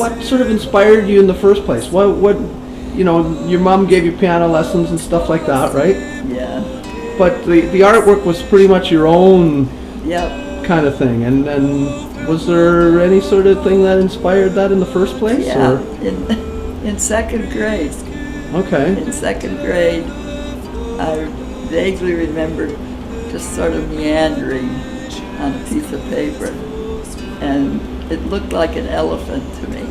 what sort of inspired you in the first place? What your mom gave you piano lessons and stuff like that, right? Yeah. But the artwork was pretty much your own Yep. kind of thing. And was there any sort of thing that inspired that in the first place? Yeah. Or? In second grade. Okay. In second grade, I vaguely remember just sort of meandering on a piece of paper, and it looked like an elephant to me.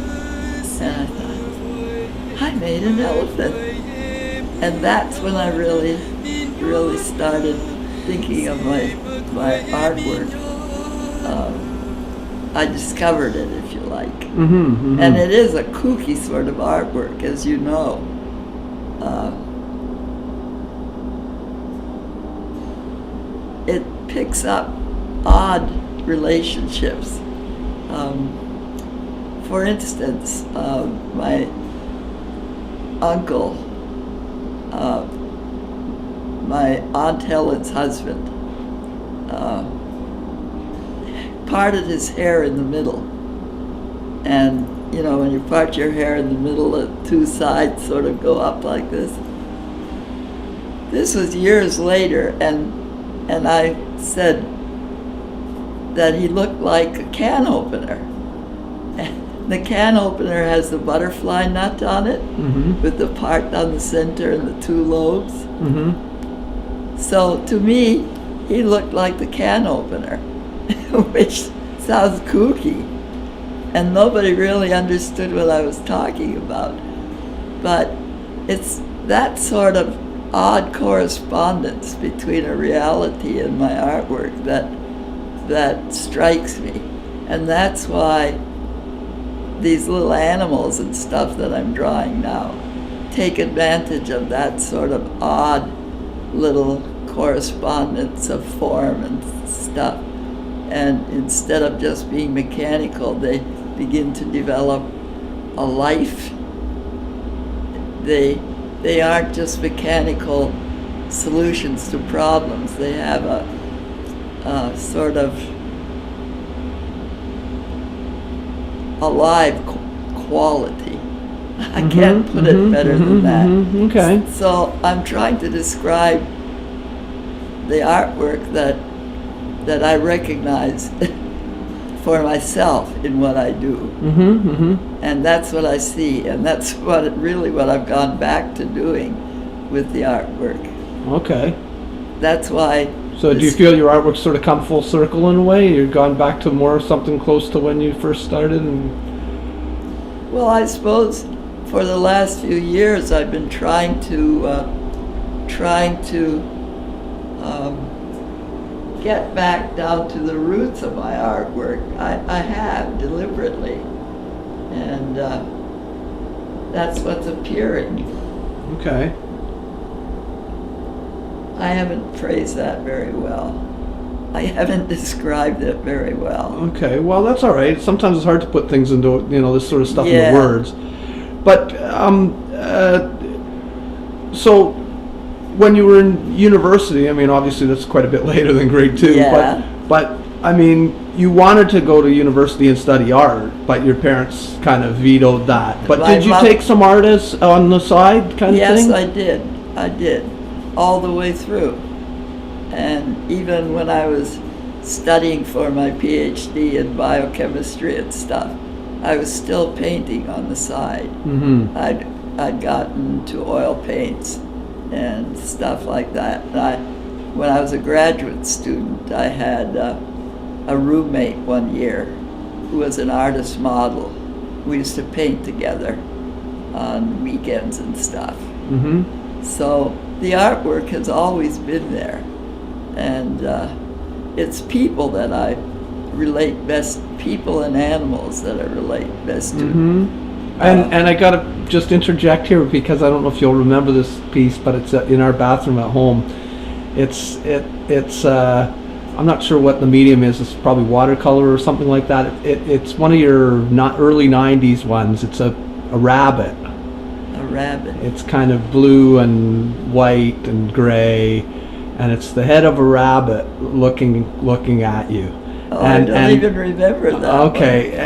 And I thought, I made an elephant. And that's when I really started thinking of my artwork. I discovered it, if you like. Mm-hmm, mm-hmm. And it is a kooky sort of artwork, as you know. It picks up odd relationships. For instance, my uncle, my Aunt Helen's husband, parted his hair in the middle. And, you know, when you part your hair in the middle, the two sides sort of go up like this. This was years later, and I said that he looked like a can opener. And the can opener has the butterfly nut on it, Mm-hmm. with the part down the center and the two lobes. Mm-hmm. So to me, he looked like the can opener, which sounds kooky. And nobody really understood what I was talking about. But it's that sort of odd correspondence between a reality and my artwork that strikes me. And that's why these little animals and stuff that I'm drawing now take advantage of that sort of odd little correspondence of form and stuff. And instead of just being mechanical, they begin to develop a life. They aren't just mechanical solutions to problems. They have a sort of alive quality. I can't put it better than that. Mm-hmm. Okay. So I'm trying to describe the artwork that I recognize for myself in what I do. Mm-hmm. Mm-hmm. And that's what I see, and that's what I've gone back to doing with the artwork. Okay. That's why. So do you feel your artwork's sort of come full circle in a way? You've gone back to more something close to when you first started? Well, I suppose for the last few years I've been trying to get back down to the roots of my artwork. I have, deliberately. And that's what's appearing. Okay. I haven't phrased that very well. I haven't described it very well. Okay, well that's all right. Sometimes it's hard to put things into, this sort of stuff Yeah. into words. But, so when you were in university, I mean, obviously that's quite a bit later than grade 2, Yeah. but I mean, you wanted to go to university and study art, but your parents kind of vetoed that. But My did you mom- take some art as on the side kind of thing? Yes, I did, all the way through. And even when I was studying for my PhD in biochemistry and stuff, I was still painting on the side. Mm-hmm. I'd gotten to oil paints and stuff like that. And when I was a graduate student, I had a roommate one year who was an artist model. We used to paint together on weekends and stuff. Mm-hmm. So the artwork has always been there. And it's people that I relate best, people and animals that I relate best to. Mm-hmm. And I gotta just interject here because I don't know if you'll remember this piece, but it's in our bathroom at home. It's I'm not sure what the medium is. It's probably watercolor or something like that. It's one of your early '90s ones. It's a rabbit. A rabbit. It's kind of blue and white and gray, and it's the head of a rabbit looking at you. Oh, I don't even remember that. Okay,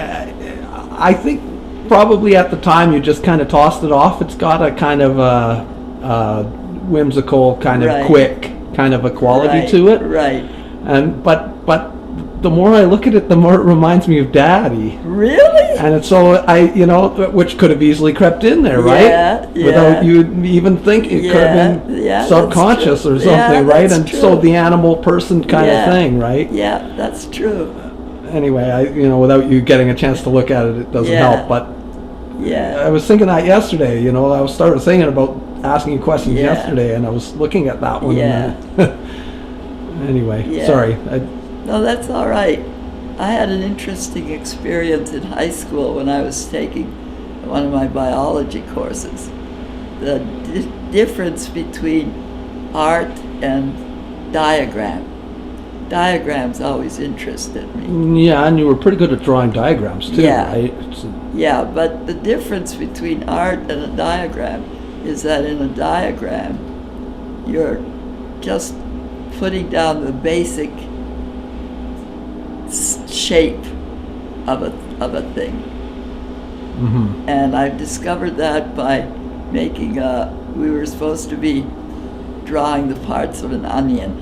I think probably at the time you just kind of tossed it off. It's got a kind of a whimsical, kind of Right. quick kind of a quality Right, to it. Right. And but the more I look at it, the more it reminds me of Daddy. Really? And it's so which could have easily crept in there, right? Yeah, yeah. Without you even thinking, it could have been Yeah, that's subconscious true. or something, Yeah, right? that's And true. so the animal person kind Yeah. of thing, right? Yeah, that's true. Anyway, without you getting a chance to look at it, it doesn't Yeah. help. But Yeah. I was thinking that yesterday. I started thinking about asking you questions Yeah. yesterday, and I was looking at that one. Yeah. And, anyway, Yeah. sorry. No, that's all right. I had an interesting experience in high school when I was taking one of my biology courses. The difference between art and diagram. Diagrams always interested me. Yeah, and you were pretty good at drawing diagrams too, Yeah. right? Yeah, but the difference between art and a diagram is that in a diagram, you're just putting down the basic shape of a thing. Mm-hmm. And I've discovered that by making we were supposed to be drawing the parts of an onion,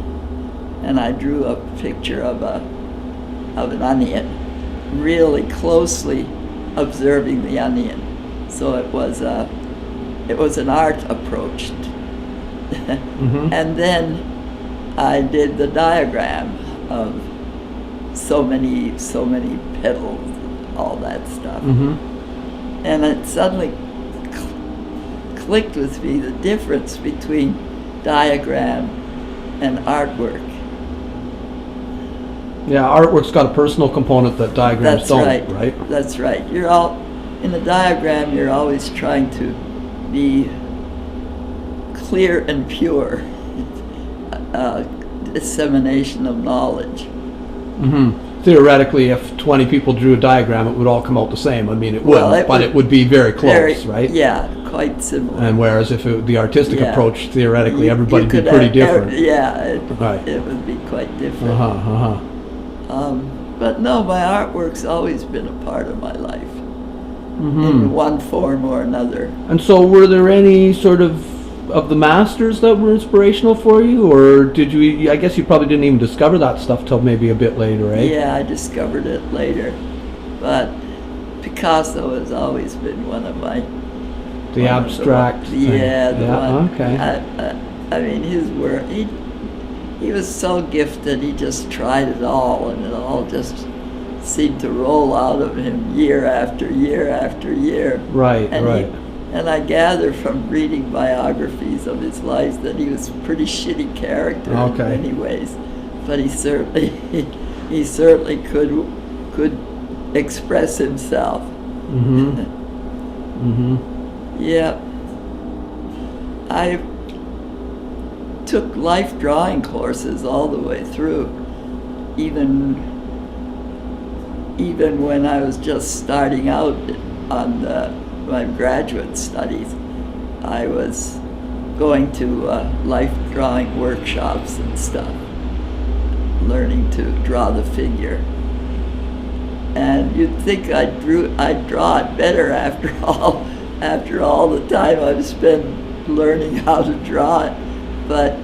and I drew a picture of an onion, really closely observing the onion. So it was an art approach. Mm-hmm. And then I did the diagram of so many petals, all that stuff. Mm-hmm. And it suddenly clicked with me the difference between diagram and artwork. Yeah, artwork's got a personal component that diagrams That's don't, right. That's right. In a diagram, you're always trying to be clear and pure dissemination of knowledge. Mm-hmm. Theoretically, if 20 people drew a diagram, it would all come out the same. I mean, it would, Well, but it would be very close, right? Yeah, quite similar. And whereas if the artistic Yeah. approach, theoretically, You everybody'd be could pretty have different. Right. It would be quite different. Uh-huh. But no, my artwork's always been a part of my life, Mm-hmm. in one form or another. And so were there any sort of the masters that were inspirational for you, or did you, I guess you probably didn't even discover that stuff till maybe a bit later, eh? Yeah, I discovered it later, but Picasso has always been one of my... The abstract thing. Yeah, the one. Okay. I mean, his work, he was so gifted, he just tried it all, and it all just seemed to roll out of him year after year after year. Right, And right. and I gather from reading biographies of his life that he was a pretty shitty character Okay. in many ways, but he certainly could express himself. Mm-hmm. Mm-hmm. Yeah. I took life drawing courses all the way through, even when I was just starting out on my graduate studies. I was going to life drawing workshops and stuff, learning to draw the figure. And you'd think I'd draw it better after all the time I've spent learning how to draw it, but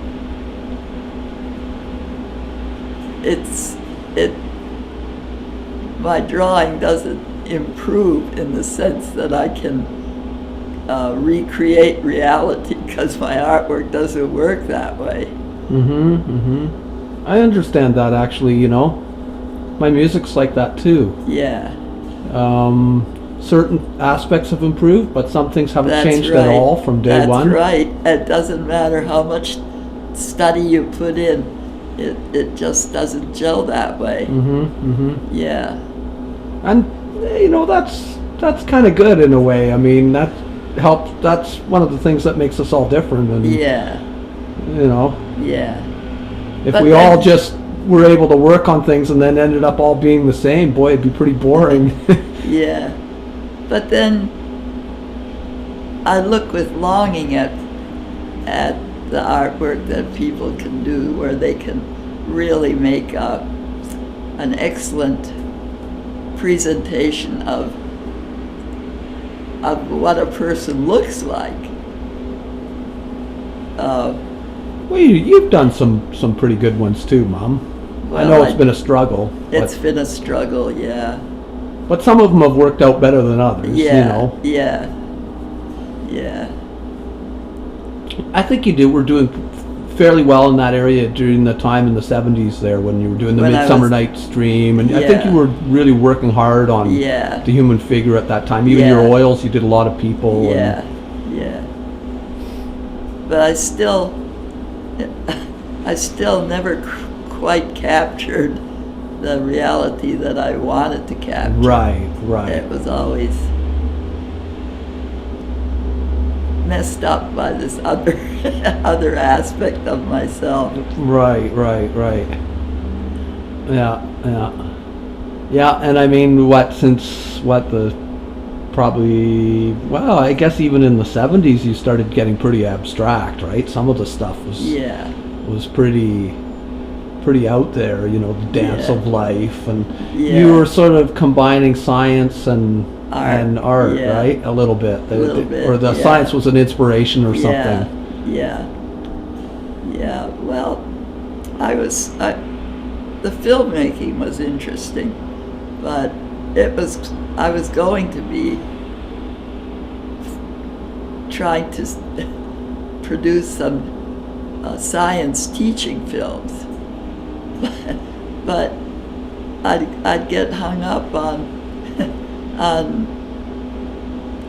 my drawing doesn't improve in the sense that I can recreate reality, because my artwork doesn't work that way. Mm-hmm. Mm-hmm. I understand that, actually, My music's like that too. Yeah. Certain aspects have improved, but some things haven't That's changed right. at all from day one. That's right. It doesn't matter how much study you put in, it just doesn't gel that way. Mm-hmm. Mm-hmm. Yeah. And that's kind of good in a way. I mean, that helps. That's one of the things that makes us all different. And Yeah. Yeah. if But we then- all just were able to work on things and then ended up all being the same, boy, it'd be pretty boring. Yeah. But then I look with longing at the artwork that people can do, where they can really make an excellent presentation of of what a person looks like. Well, you've done some pretty good ones too, Mom. I know it's been a struggle. It's been a struggle, yeah. But some of them have worked out better than others, Yeah, you know. yeah, yeah. I think you were doing fairly well in that area during the time in the 70s there when you were doing the When I Midsummer was- Night's Dream, and I think Yeah. you were really working hard on Yeah. the human figure at that time. Even Yeah. your oils, you did a lot of people. Yeah, yeah. But I still never quite captured the reality that I wanted to capture. Right, right. It was always messed up by this other other aspect of myself. Right. Yeah. Yeah, and I mean, I guess even in the 70s you started getting pretty abstract, right? Some of the stuff Yeah, was pretty out there, you know, the dance Yeah. of life, and Yeah. you were sort of combining science and art, yeah. right? A little bit. Little bit, Or the yeah. science was an inspiration or something. Yeah. Well, the filmmaking was interesting, but I was going to be trying to produce some science teaching films, but I'd get hung up on on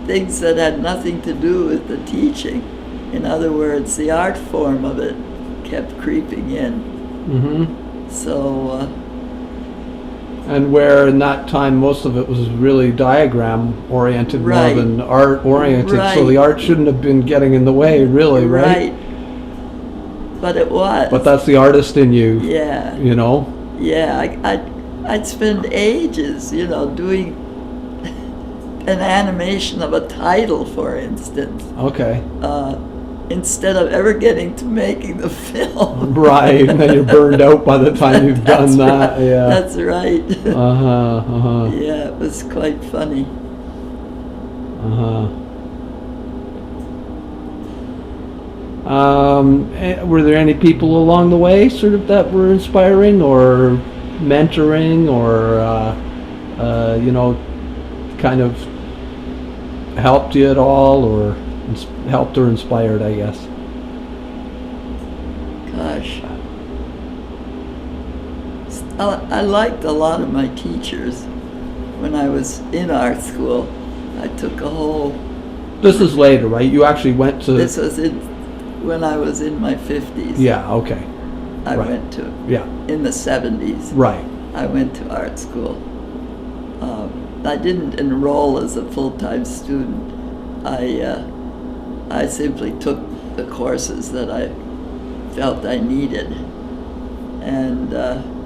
things that had nothing to do with the teaching. In other words, the art form of it kept creeping in. Mm-hmm. So, And where in that time most of it was really diagram oriented Right. more than art oriented, so Right. the art shouldn't have been getting in the way, really, right? But it was. But that's the artist in you, Yeah, you know? yeah. I'd spend ages, doing an animation of a title, for instance, Okay. instead of ever getting to making the film. Right, and then you're burned out by the time you've done that. Right. Yeah. That's right. Uh-huh. Yeah, it was quite funny. Were there any people along the way sort of that were inspiring or mentoring or kind of helped you at all, or helped or inspired, I guess? Gosh. I liked a lot of my teachers. When I was in art school, I took a whole... This is later, right? You actually went to... This was when I was in my 50s. Yeah, okay. I right. went to, Yeah, in the 70s. right. I went to art school. I didn't enroll as a full-time student. I simply took the courses that I felt I needed. And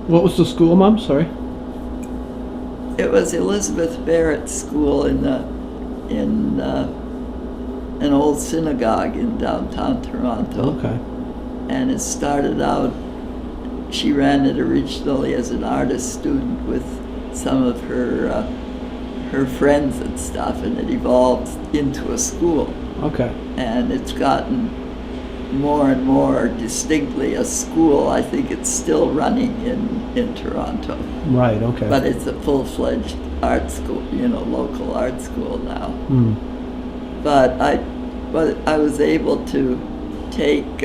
What was the school, Mom? Sorry. it was Elizabeth Barrett School in an old synagogue in downtown Toronto. Okay. And it started out, she ran it originally as an artist student with some of her friends and stuff, and it evolved into a school. Okay. And it's gotten more and more distinctly a school. I think it's still running in Toronto, Right, okay. but it's a full-fledged art school, local art school now. Hmm. But I was able to take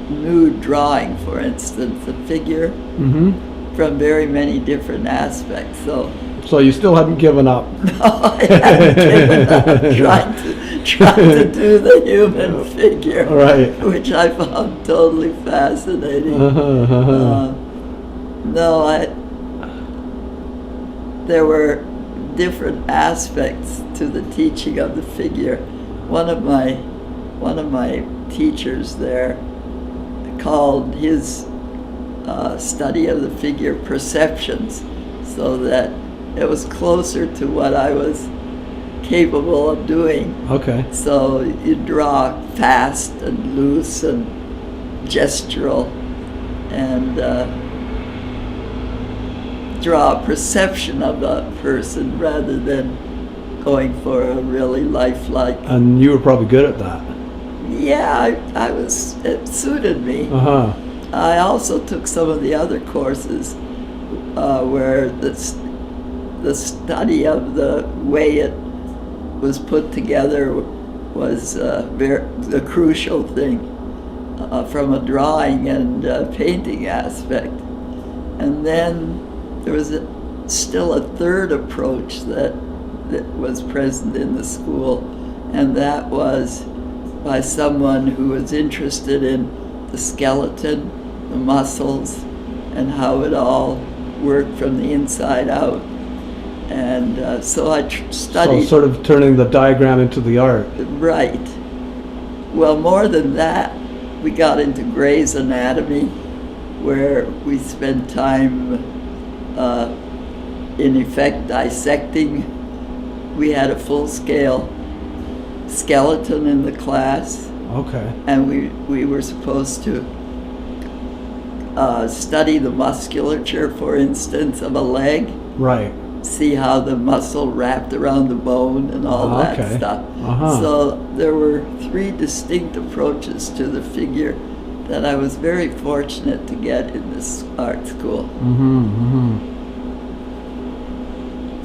nude drawing, for instance, a figure, Mm-hmm. from very many different aspects. So you still haven't given up. I haven't given up trying to do the human figure, Right. which I found totally fascinating. There were different aspects to the teaching of the figure. One of my teachers there called his study of the figure perceptions, so that it was closer to what I was capable of doing. Okay. So you draw fast and loose and gestural, and draw a perception of a person rather than going for a really lifelike. And you were probably good at that. Yeah, it suited me. Uh-huh. I also took some of the other courses where the study of the way it was put together was the crucial thing from a drawing and painting aspect. And then there was still a third approach that was present in the school, and that was by someone who was interested in the skeleton, the muscles, and how it all worked from the inside out. And so I studied. So sort of turning the diagram into the art. Right. Well, more than that, we got into Gray's Anatomy, where we spent time in effect dissecting. We had a full-scale skeleton in the class. Okay. And we were supposed to study the musculature, for instance, of a leg. Right. See how the muscle wrapped around the bone and all that stuff. Uh-huh. So there were 3 distinct approaches to the figure that I was very fortunate to get in this art school. Mm-hmm, mm-hmm.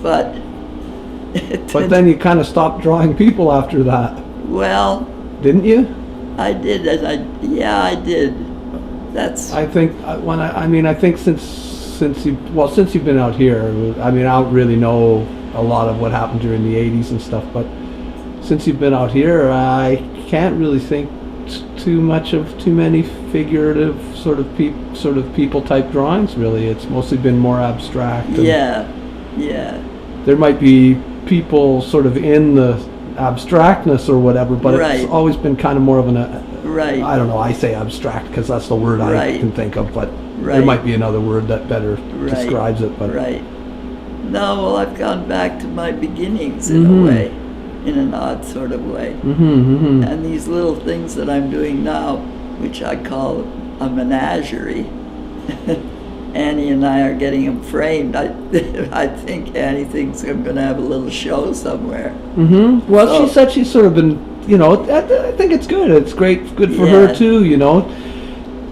But then you kind of stopped drawing people after that, well, didn't you? I did, and I did. That's. I think I think since you've been out here, I mean, I don't really know a lot of what happened during the 80s and stuff, but since you've been out here, I can't really think too much of too many figurative sort of people type drawings. Really, it's mostly been more abstract. Yeah. There might be people sort of in the abstractness or whatever, but Right. it's always been kind of more of Right. I don't know, I say abstract because that's the word I Right. can think of, but there Right. might be another word that better Right. describes it. But Right. No, well, I've gone back to my beginnings in Mhm. a way, in an odd sort of way. Mm-hmm, mm-hmm. And these little things that I'm doing now, which I call a menagerie, Annie and I are getting them framed. I think Annie thinks I'm going to have a little show somewhere. Mm-hmm. Well, So- she said she's sort of been, I think it's good. It's good for her Yeah. too,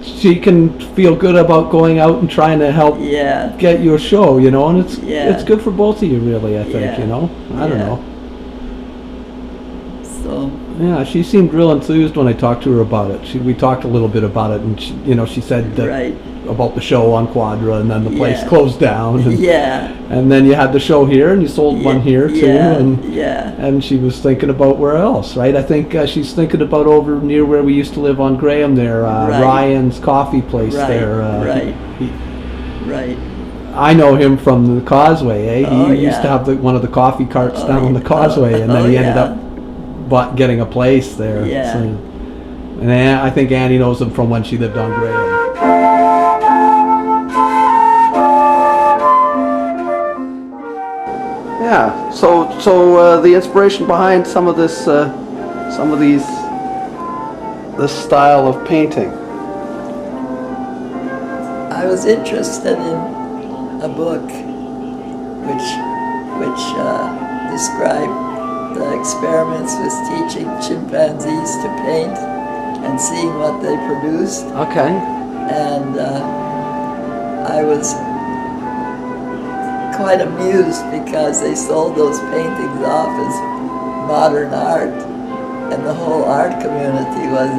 She can feel good about going out and trying to help Yeah. get your show, and it's Yeah. good for both of you, really, I think, Yeah. I don't Yeah. know. So, Yeah, she seemed real enthused when I talked to her about it. We talked a little bit about it, and she said that right. about the show on Quadra, and then the place Yeah. closed down, and, Yeah. and then you had the show here, and you sold one here too, Yeah. and she was thinking about where else, right? I think she's thinking about over near where we used to live on Graham there, Right. Ryan's coffee place Right, there. right. he- Right. I know him from the Causeway, eh? Oh, He used to yeah. have one of the coffee carts Oh, down on the yeah. Causeway, and then Oh, he ended yeah. up getting a place there. Yeah. So, and I think Annie knows him from when she lived on Graham. Yeah. So the inspiration behind some of this style of painting. I was interested in a book which described the experiments with teaching chimpanzees to paint and seeing what they produced. Okay. And I was quite amused because they sold those paintings off as modern art, and the whole art community was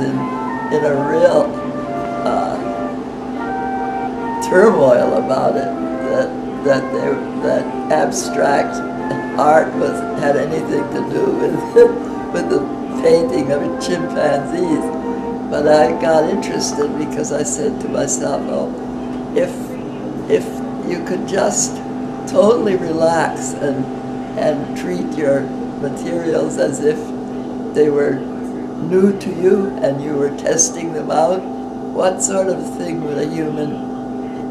in a real turmoil about it, that abstract art had anything to do with the painting of chimpanzees. But I got interested because I said to myself, oh, if you could just totally relax and treat your materials as if they were new to you and you were testing them out, what sort of thing would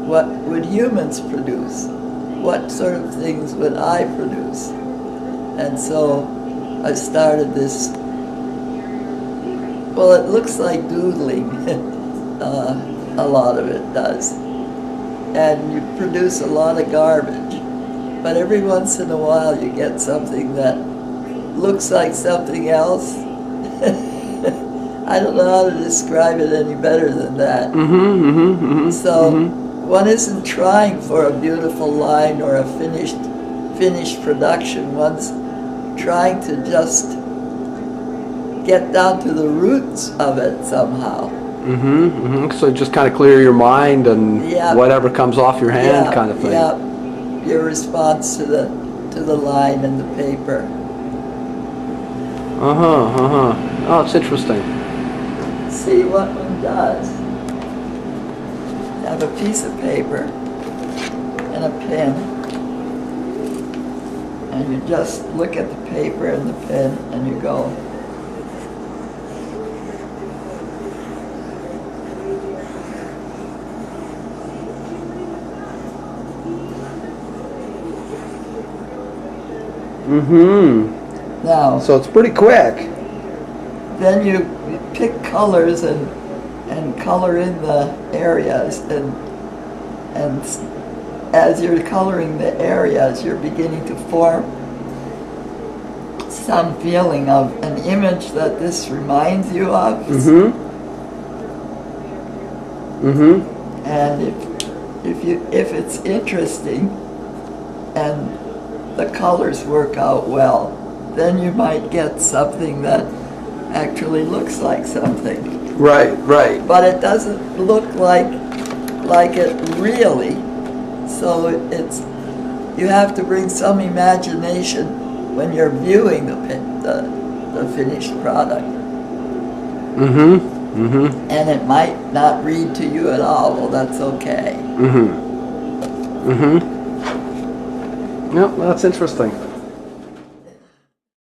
what would humans produce? What sort of things would I produce? And so I started this, well, it looks like doodling, a lot of it does. And you produce a lot of garbage. But every once in a while you get something that looks like something else. I don't know how to describe it any better than that. So one isn't trying for a beautiful line or a finished production. One's trying to just get down to the roots of it somehow. So just kind of clear your mind and Yeah. whatever comes off your hand, Yeah, kind of thing. Yeah, your response to the line and the paper. Oh, it's interesting. See what one does. Have a piece of paper and a pen, and you just look at the paper and the pen, and you go. Now, So it's pretty quick. then you pick colors and color in the areas, and as you're coloring the areas, you're beginning to form some feeling of an image that this reminds you of. And if it's interesting and the colors work out well, then you might get something that actually looks like something. Right. But it doesn't look like it really. So you have to bring some imagination when you're viewing the finished product. And it might not read to you at all. Well, that's okay. Yeah, that's interesting.